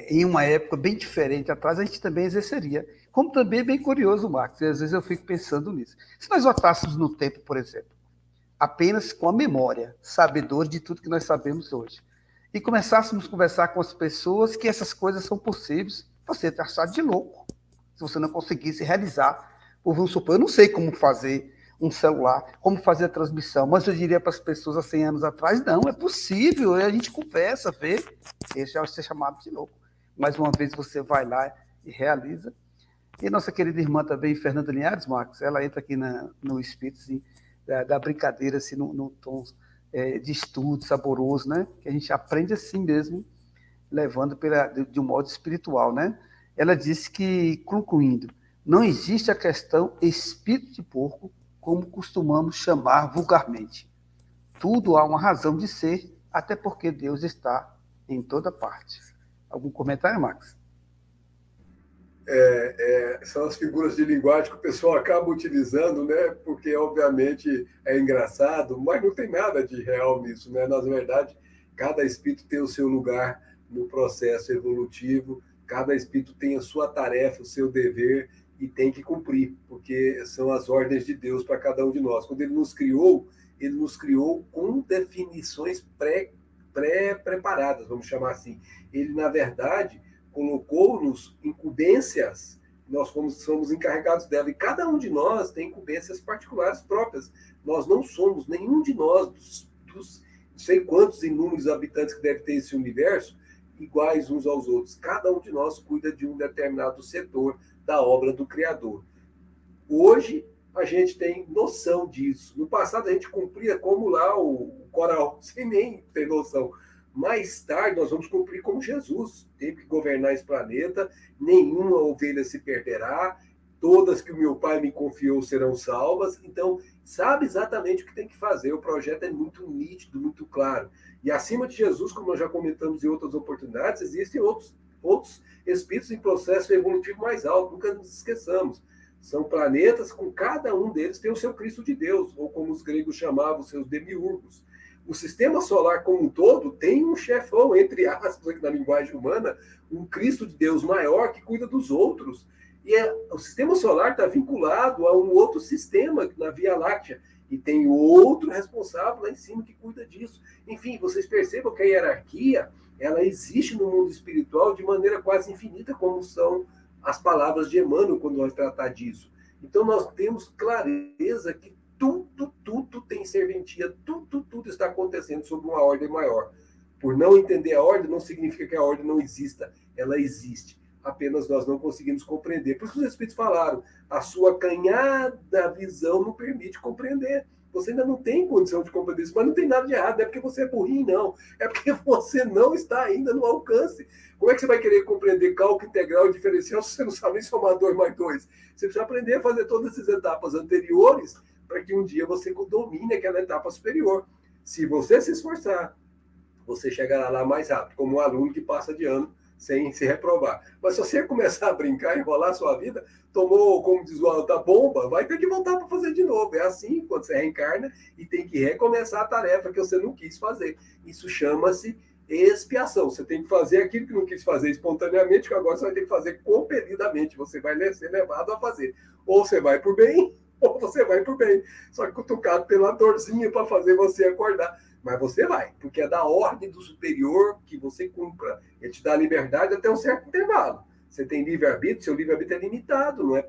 em uma época bem diferente atrás, a gente também exerceria. Como também é bem curioso, Marcos, e às vezes eu fico pensando nisso. Se nós voltássemos no tempo, por exemplo, apenas com a memória, sabedor de tudo que nós sabemos hoje, e começássemos a conversar com as pessoas que essas coisas são possíveis, você está achado de louco, se você não conseguisse realizar. Ou vamos supor, eu não sei como fazer um celular, como fazer a transmissão. Mas eu diria para as pessoas há 100 anos atrás, não, é possível, a gente conversa, vê, esse já vai ser chamado de louco. Mais uma vez você vai lá e realiza. E nossa querida irmã também, Fernanda Linhares, Marcos, ela entra aqui no espírito assim, da brincadeira, assim, no tom de estudo saboroso, né? Que a gente aprende assim mesmo, levando de um modo espiritual, né? Ela disse que, concluindo, não existe a questão espírito de porco, como costumamos chamar vulgarmente. Tudo há uma razão de ser, até porque Deus está em toda parte. Algum comentário, Max? São as figuras de linguagem que o pessoal acaba utilizando, né? Porque, obviamente, é engraçado, mas não tem nada de real nisso, né? Na verdade, cada espírito tem o seu lugar no processo evolutivo, cada espírito tem a sua tarefa, o seu dever, e tem que cumprir, porque são as ordens de Deus para cada um de nós. Quando ele nos criou com definições pré-preparadas, vamos chamar assim. Ele, na verdade, colocou-nos incumbências, nós somos encarregados dela, e cada um de nós tem incumbências particulares próprias. Nós não somos, nenhum de nós, dos não sei quantos inúmeros habitantes que deve ter esse universo, iguais uns aos outros. Cada um de nós cuida de um determinado setor da obra do Criador. Hoje, a gente tem noção disso. No passado, a gente cumpria como lá o coral, sem nem ter noção. Mais tarde, nós vamos cumprir como Jesus. Teve que governar esse planeta, nenhuma ovelha se perderá, todas que o meu pai me confiou serão salvas. Então, sabe exatamente o que tem que fazer. O projeto é muito nítido, muito claro. E acima de Jesus, como nós já comentamos em outras oportunidades, existem outros espíritos em processo evolutivo mais alto, nunca nos esqueçamos. São planetas com cada um deles tem o seu Cristo de Deus, ou como os gregos chamavam, os seus demiurgos. O sistema solar como um todo tem um chefão, entre aspas, aqui na linguagem humana, um Cristo de Deus maior que cuida dos outros. E o sistema solar está vinculado a um outro sistema na Via Láctea, e tem outro responsável lá em cima que cuida disso. Enfim, vocês percebam que a hierarquia ela existe no mundo espiritual de maneira quase infinita, como são as palavras de Emmanuel quando nós tratar disso. Então, nós temos clareza que tudo tem serventia, tudo está acontecendo sob uma ordem maior. Por não entender a ordem, não significa que a ordem não exista. Ela existe. Apenas nós não conseguimos compreender. Por isso os Espíritos falaram, a sua canhada visão não permite compreender. Você ainda não tem condição de compreender isso, mas não tem nada de errado, não é porque você é burrinho, não. É porque você não está ainda no alcance. Como é que você vai querer compreender cálculo integral e diferencial se você não sabe nem somar 2 mais 2? Você precisa aprender a fazer todas essas etapas anteriores para que um dia você domine aquela etapa superior. Se você se esforçar, você chegará lá mais rápido, como um aluno que passa de ano sem se reprovar. Mas se você começar a brincar, enrolar a sua vida, tomou, como diz o Alto, da bomba, vai ter que voltar para fazer de novo. É assim, quando você reencarna e tem que recomeçar a tarefa que você não quis fazer. Isso chama-se expiação. Você tem que fazer aquilo que não quis fazer espontaneamente, que agora você vai ter que fazer compelidamente. Você vai ser levado a fazer. Ou você vai por bem, ou você vai por bem. Só que cutucado pela dorzinha para fazer você acordar. Mas você vai, porque é da ordem do superior que você cumpra. Ele te dá liberdade até um certo intervalo. Você tem livre-arbítrio, seu livre-arbítrio é limitado, não é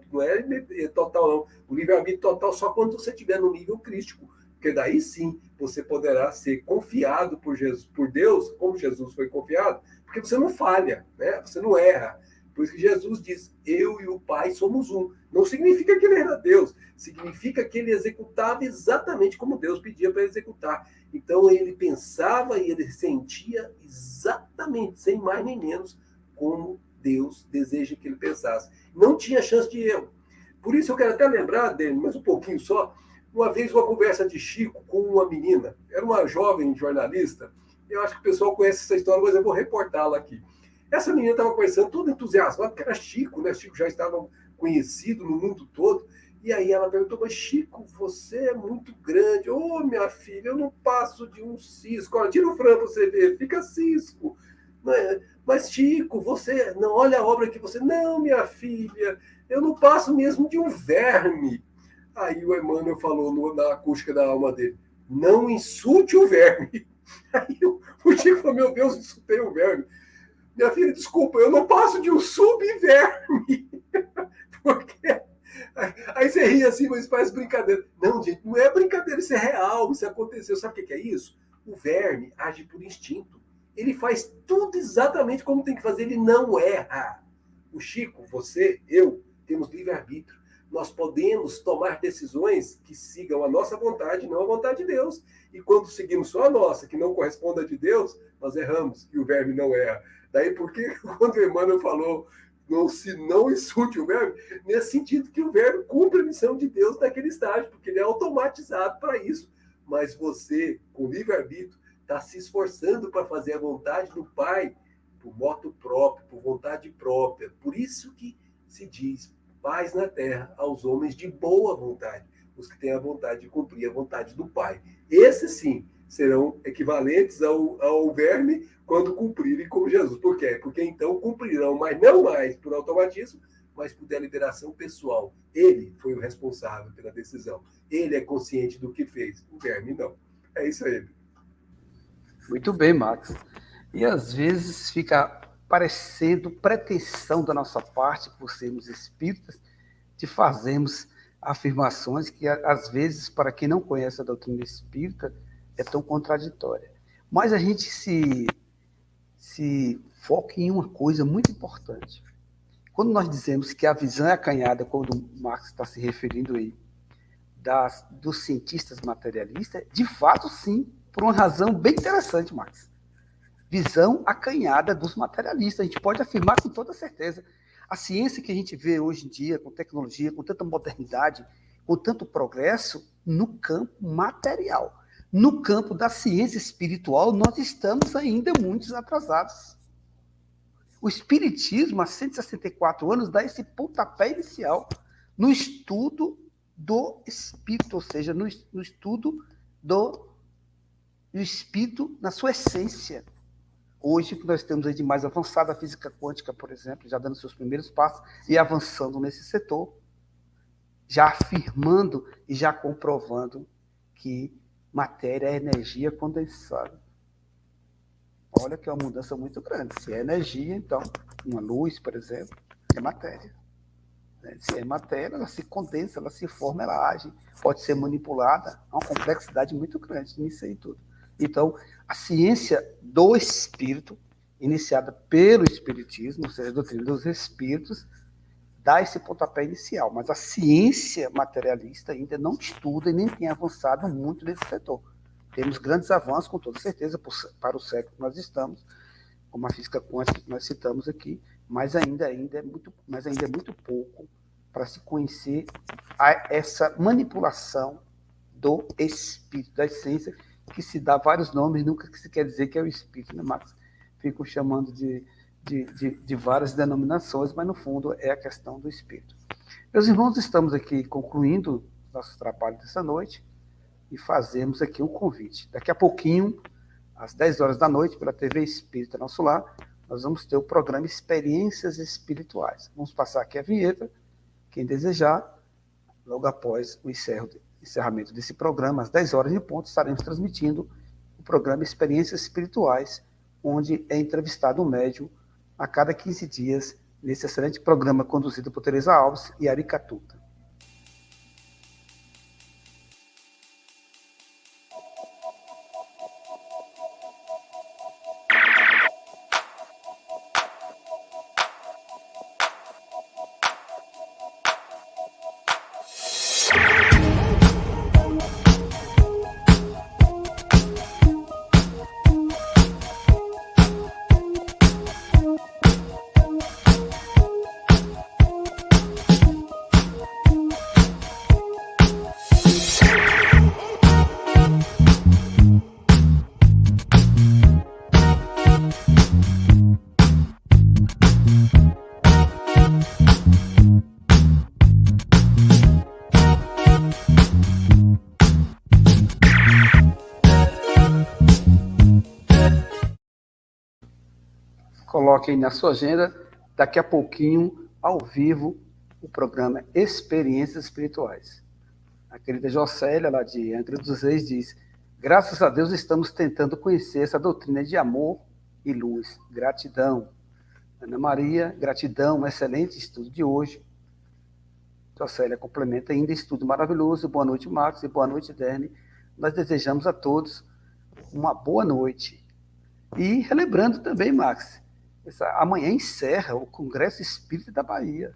total, não. O livre-arbítrio total só quando você estiver no nível crístico. Porque daí sim você poderá ser confiado por Jesus, por Deus, como Jesus foi confiado, porque você não falha, né? Você não erra. Por isso que Jesus diz, eu e o Pai somos um. Não significa que ele era Deus, significa que ele executava exatamente como Deus pedia para executar. Então ele pensava e ele sentia exatamente, sem mais nem menos, como Deus deseja que ele pensasse. Não tinha chance de erro. Por isso eu quero até lembrar dele, mas um pouquinho só, uma vez uma conversa de Chico com uma menina, era uma jovem jornalista, eu acho que o pessoal conhece essa história, mas eu vou reportá-la aqui. Essa menina estava conversando, toda entusiasmada, porque era Chico, né? Chico já estava conhecido no mundo todo. E aí ela perguntou, mas Chico, você é muito grande. Ô, minha filha, eu não passo de um cisco. Olha, tira o frango para você ver, fica cisco. Mas Chico, você... Não, olha a obra que você... Não, minha filha, eu não passo mesmo de um verme. Aí o Emmanuel falou na acústica da alma dele, não insulte o verme. Aí o Chico falou, meu Deus, insultei o verme. Minha filha, desculpa, eu não passo de um subverme. Porque Aí você ri assim, mas faz brincadeira. Não, gente, não é brincadeira, isso é real, isso aconteceu. Sabe o que é isso? O verme age por instinto. Ele faz tudo exatamente como tem que fazer, ele não erra. O Chico, você, eu, temos livre-arbítrio. Nós podemos tomar decisões que sigam a nossa vontade, não a vontade de Deus. E quando seguimos só a nossa, que não corresponde à de Deus, nós erramos, e o verme não erra. Daí porque quando o Emmanuel falou não insulte o verme, nesse sentido que o verme cumpre a missão de Deus naquele estágio, porque ele é automatizado para isso. Mas você, com livre-arbítrio, está se esforçando para fazer a vontade do Pai, por moto próprio, por vontade própria. Por isso que se diz paz na terra aos homens de boa vontade, os que têm a vontade de cumprir a vontade do Pai. Esses sim serão equivalentes ao verme quando cumprirem como Jesus. Por quê? Porque então cumprirão, mas não mais por automatismo, mas por deliberação pessoal. Ele foi o responsável pela decisão. Ele é consciente do que fez. O verme não. É isso aí. Muito bem, Max. E às vezes fica parecendo pretensão da nossa parte, por sermos espíritas, de fazermos afirmações que, às vezes, para quem não conhece a doutrina espírita, é tão contraditória. Mas a gente se foca em uma coisa muito importante. Quando nós dizemos que a visão é acanhada, quando o Marx está se referindo aí, dos cientistas materialistas, de fato, sim, por uma razão bem interessante, Marx. Visão acanhada dos materialistas. A gente pode afirmar com toda certeza. A ciência que a gente vê hoje em dia, com tecnologia, com tanta modernidade, com tanto progresso, no campo material. No campo da ciência espiritual, nós estamos ainda muito atrasados. O Espiritismo, há 164 anos, dá esse pontapé inicial no estudo do espírito, ou seja, no estudo do espírito na sua essência. Hoje, nós temos aí de mais avançada a física quântica, por exemplo, já dando seus primeiros passos e avançando nesse setor, já afirmando e já comprovando que matéria é energia condensada. Olha que é uma mudança muito grande. Se é energia, então, uma luz, por exemplo, é matéria. Se é matéria, ela se condensa, ela se forma, ela age, pode ser manipulada. Há uma complexidade muito grande nisso aí tudo. Então, a ciência do espírito, iniciada pelo espiritismo, ou seja, a doutrina dos espíritos, dá esse pontapé inicial. Mas a ciência materialista ainda não estuda e nem tem avançado muito nesse setor. Temos grandes avanços, com toda certeza, para o século que nós estamos, como a física quântica que nós citamos aqui, mas ainda é muito pouco para se conhecer essa manipulação do espírito, da essência, que se dá vários nomes, nunca se quer dizer que é o espírito, né, Max? Ficam chamando de várias denominações, mas no fundo é a questão do espírito. Meus irmãos, estamos aqui concluindo nosso trabalho dessa noite e fazemos aqui um convite. Daqui a pouquinho, às 10 horas da noite, pela TV Espírita Nosso Lar, nós vamos ter o programa Experiências Espirituais. Vamos passar aqui a vinheta. Quem desejar, logo após o encerramento desse programa, às 10 horas em ponto, estaremos transmitindo o programa Experiências Espirituais, onde é entrevistado um médium a cada 15 dias, nesse excelente programa conduzido por Tereza Alves e Ari Catuta. Coloque aí na sua agenda, daqui a pouquinho, ao vivo, o programa Experiências Espirituais. A querida Jocélia, lá de Angra dos Reis, diz: graças a Deus estamos tentando conhecer essa doutrina de amor e luz. Gratidão. Ana Maria, gratidão, um excelente estudo de hoje. Então, a Célia complementa ainda, estudo maravilhoso. Boa noite, Marcos, e boa noite, Derne. Nós desejamos a todos uma boa noite. E relembrando também, Max, amanhã encerra o Congresso Espírita da Bahia.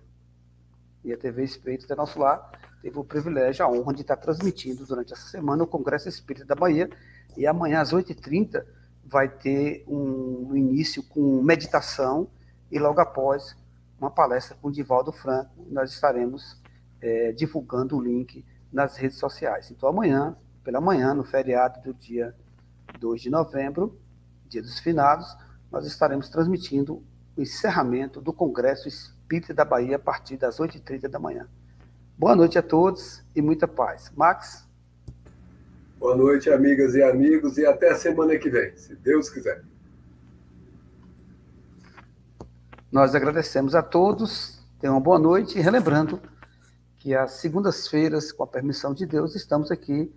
E a TV Espírita do Nosso Lar teve o privilégio, a honra de estar transmitindo durante essa semana o Congresso Espírita da Bahia. E amanhã, às 8h30, vai ter um início com meditação e logo após uma palestra com o Divaldo Franco. Nós estaremos divulgando o link nas redes sociais. Então, amanhã, pela manhã, no feriado do dia 2 de novembro, Dia dos Finados, nós estaremos transmitindo o encerramento do Congresso Espírita da Bahia a partir das 8h30 da manhã. Boa noite a todos e muita paz. Max? Boa noite, amigas e amigos, e até a semana que vem, se Deus quiser. Nós agradecemos a todos, tenham uma boa noite, e relembrando que às segundas-feiras, com a permissão de Deus, estamos aqui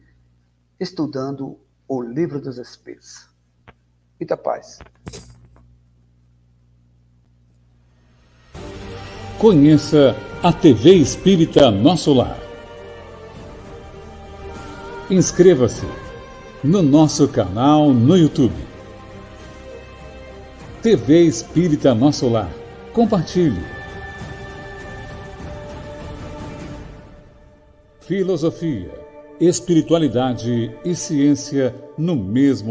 estudando o Livro dos Espíritos. Muita paz. Conheça a TV Espírita Nosso Lar. Inscreva-se no nosso canal no YouTube. TV Espírita Nosso Lar. Compartilhe. Filosofia, espiritualidade e ciência no mesmo